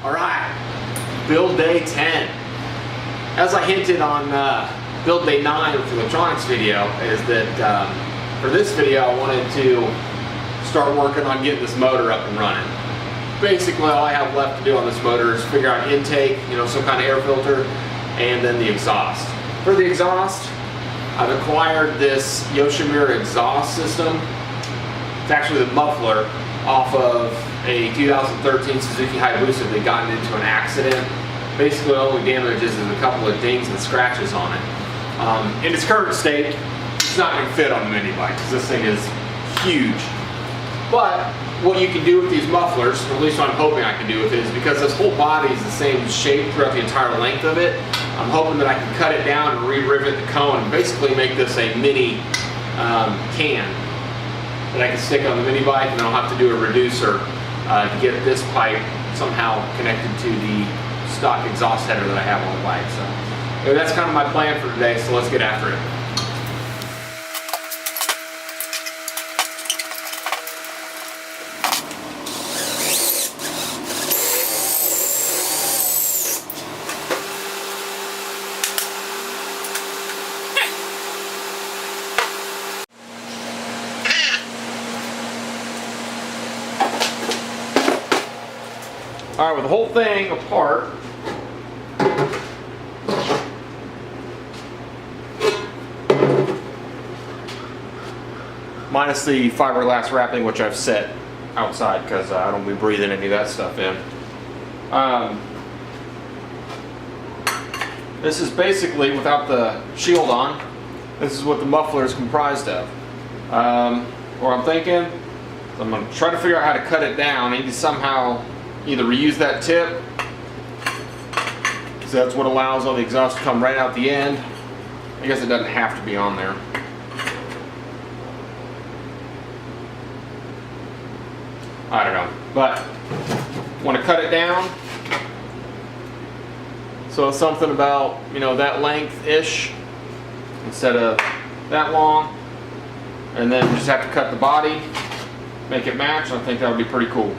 Alright, build day 10. As I hinted on build day 9 with the electronics video, is that for this video I wanted to start working on getting this motor up and running. Basically all I have left to do on this motor is figure out intake, some kind of air filter, and then the exhaust. For the exhaust, I've acquired this yoshimura exhaust system. It's actually the muffler off of a 2013 Suzuki Hayabusa that gotten into an accident. Basically, the only damage is a couple of dings and scratches on it. In its current state, it's not going to fit on the mini bike because this thing is huge. But what you can do with these mufflers, or at least what I'm hoping I can do with it, is because this whole body is the same shape throughout the entire length of it, I'm hoping that I can cut it down and re-rivet the cone and basically make this a mini can that I can stick on the mini bike, and then I'll have to do a reducer to get this pipe somehow connected to the stock exhaust header that I have on the bike. So that's kind of my plan for today, so let's get after it. Alright, with the whole thing apart, minus the fiberglass wrapping, which I've set outside because I don't be breathing any of that stuff in. This is basically, without the shield on, this is what the muffler is comprised of. What I'm thinking, I'm going to try to figure out how to cut it down. I need to somehow either reuse that tip, because that's what allows all the exhaust to come right out the end. I guess it doesn't have to be on there. I don't know, but want to cut it down so it's something about that length-ish instead of that long, and then just have to cut the body, make it match, and I think that would be pretty cool.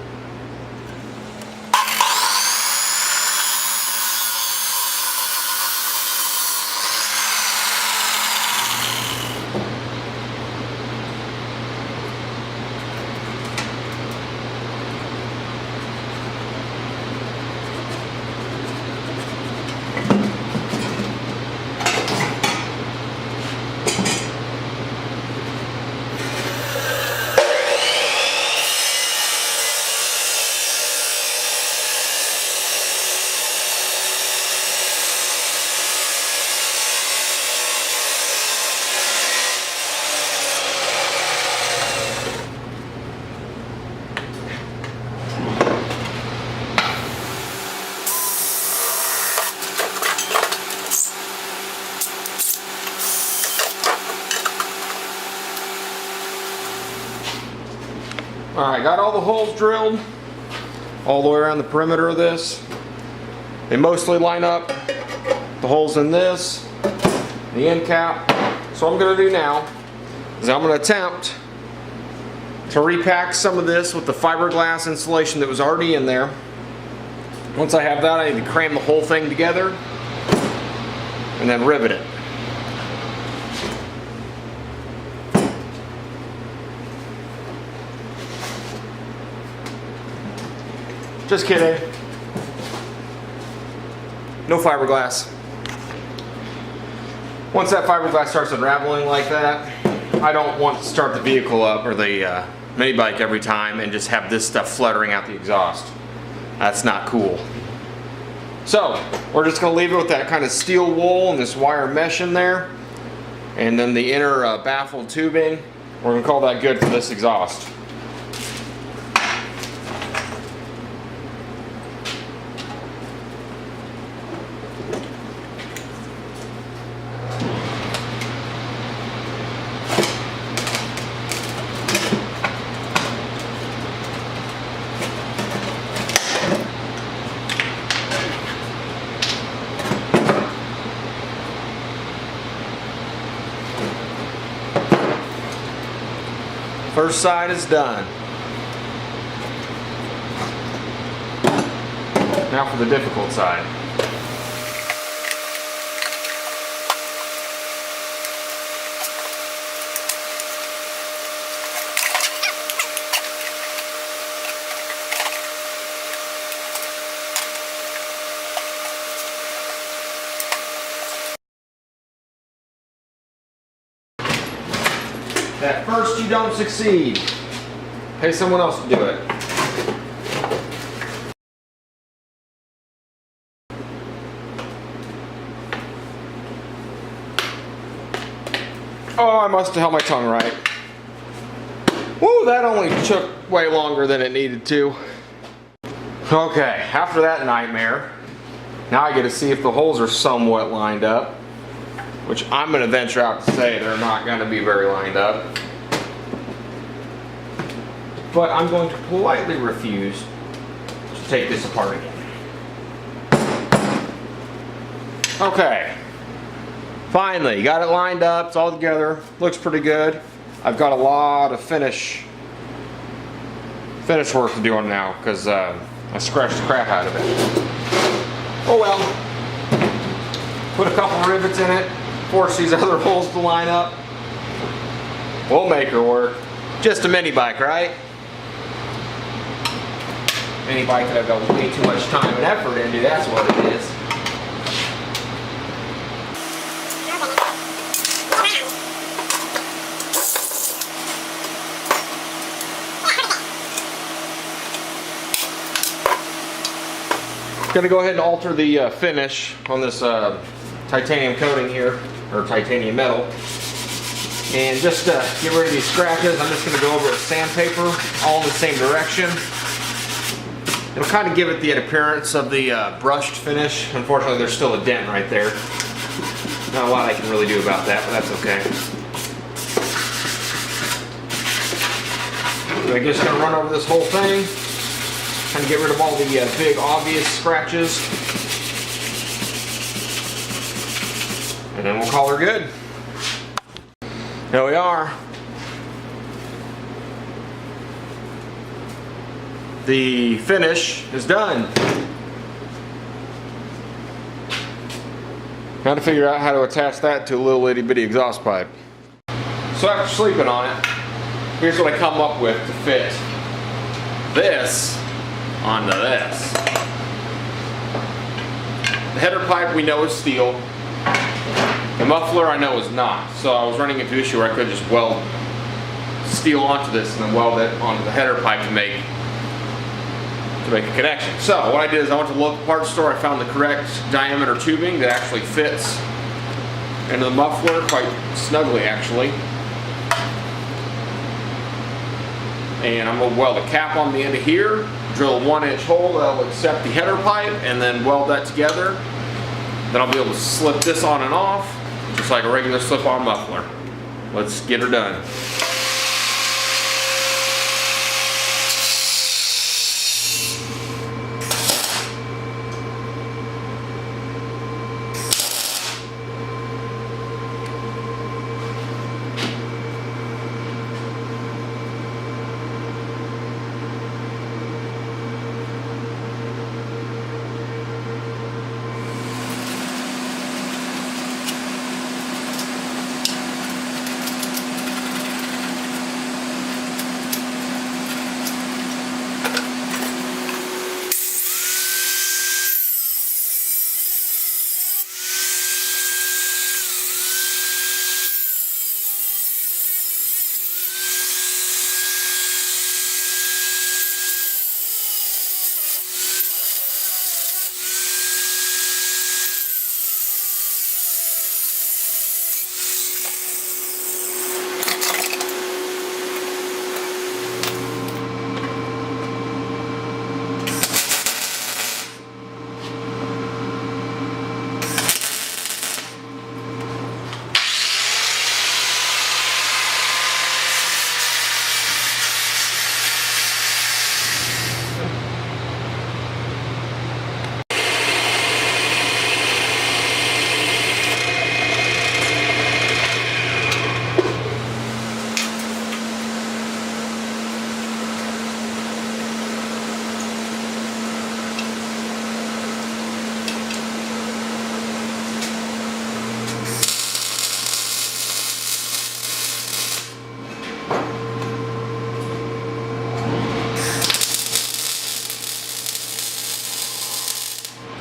Alright, got all the holes drilled all the way around the perimeter of this. They mostly line up, the holes in this, the end cap. So what I'm going to do now is I'm going to attempt to repack some of this with the fiberglass insulation that was already in there. Once I have that, I need to cram the whole thing together and then rivet it. Just kidding. No fiberglass. Once that fiberglass starts unraveling like that, I don't want to start the vehicle up or the mini bike every time and just have this stuff fluttering out the exhaust. That's not cool. So we're just going to leave it with that kind of steel wool and this wire mesh in there, and then the inner baffled tubing. We're going to call that good for this exhaust. First side is done. Now for the difficult side. At first you don't succeed. Pay someone else to do it. Oh, I must have held my tongue right. Woo, that only took way longer than it needed to. Okay, after that nightmare, now I get to see if the holes are somewhat lined up, which I'm going to venture out to say they're not going to be very lined up. But I'm going to politely refuse to take this apart again. Okay. Finally, got it lined up, it's all together, looks pretty good. I've got a lot of finish work to do on now because I scratched the crap out of it. Oh well. Put a couple rivets in it, force these other holes to line up. We'll make her work. Just a mini bike, right? Mini bike that I've got way too much time and effort into, that's what it is. Going to go ahead and alter the finish on this titanium coating here, or titanium metal. And just to get rid of these scratches, I'm just going to go over with sandpaper, all in the same direction. It'll kind of give it the appearance of the brushed finish. Unfortunately, there's still a dent right there. Not a lot I can really do about that, but that's okay. So I'm just going to run over this whole thing. Kind of get rid of all the big obvious scratches. And then we'll call her good. Here we are. The finish is done. Got to figure out how to attach that to a little itty bitty exhaust pipe. So after sleeping on it, here's what I come up with to fit this onto this. The header pipe we know is steel. The muffler I know is not. So I was running into an issue where I could just weld steel onto this and then weld it onto the header pipe to make a connection. So what I did is I went to the local parts store. I found the correct diameter tubing that actually fits into the muffler quite snugly actually. And I'm going to weld a cap on the end of here, drill a 1-inch hole that will accept the header pipe, and then weld that together. Then I'll be able to slip this on and off, just like a regular slip-on muffler. Let's get her done.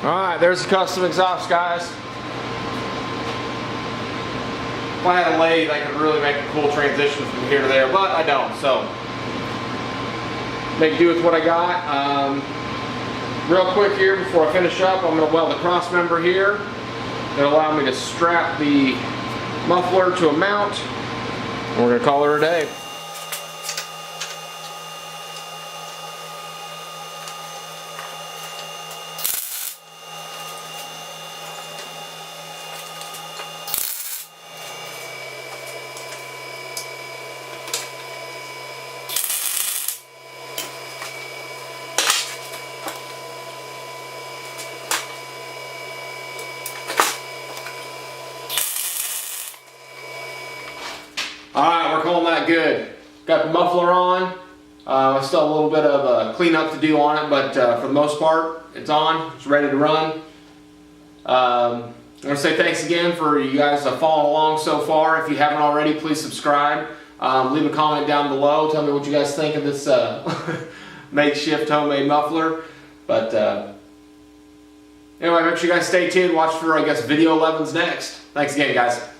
Alright, there's the custom exhaust, guys. If I had a lathe, I could really make a cool transition from here to there, but I don't, so make do with what I got. Real quick here before I finish up, I'm going to weld the cross member here. It'll allow me to strap the muffler to a mount. And we're going to call her a day. Alright, we're calling that good. Got the muffler on. I still have a little bit of cleanup to do on it, but for the most part, it's on. It's ready to run. I want to say thanks again for you guys following along so far. If you haven't already, please subscribe. Leave a comment down below. Tell me what you guys think of this makeshift homemade muffler. But anyway, make sure you guys stay tuned. Watch for, I guess, video 11's next. Thanks again, guys.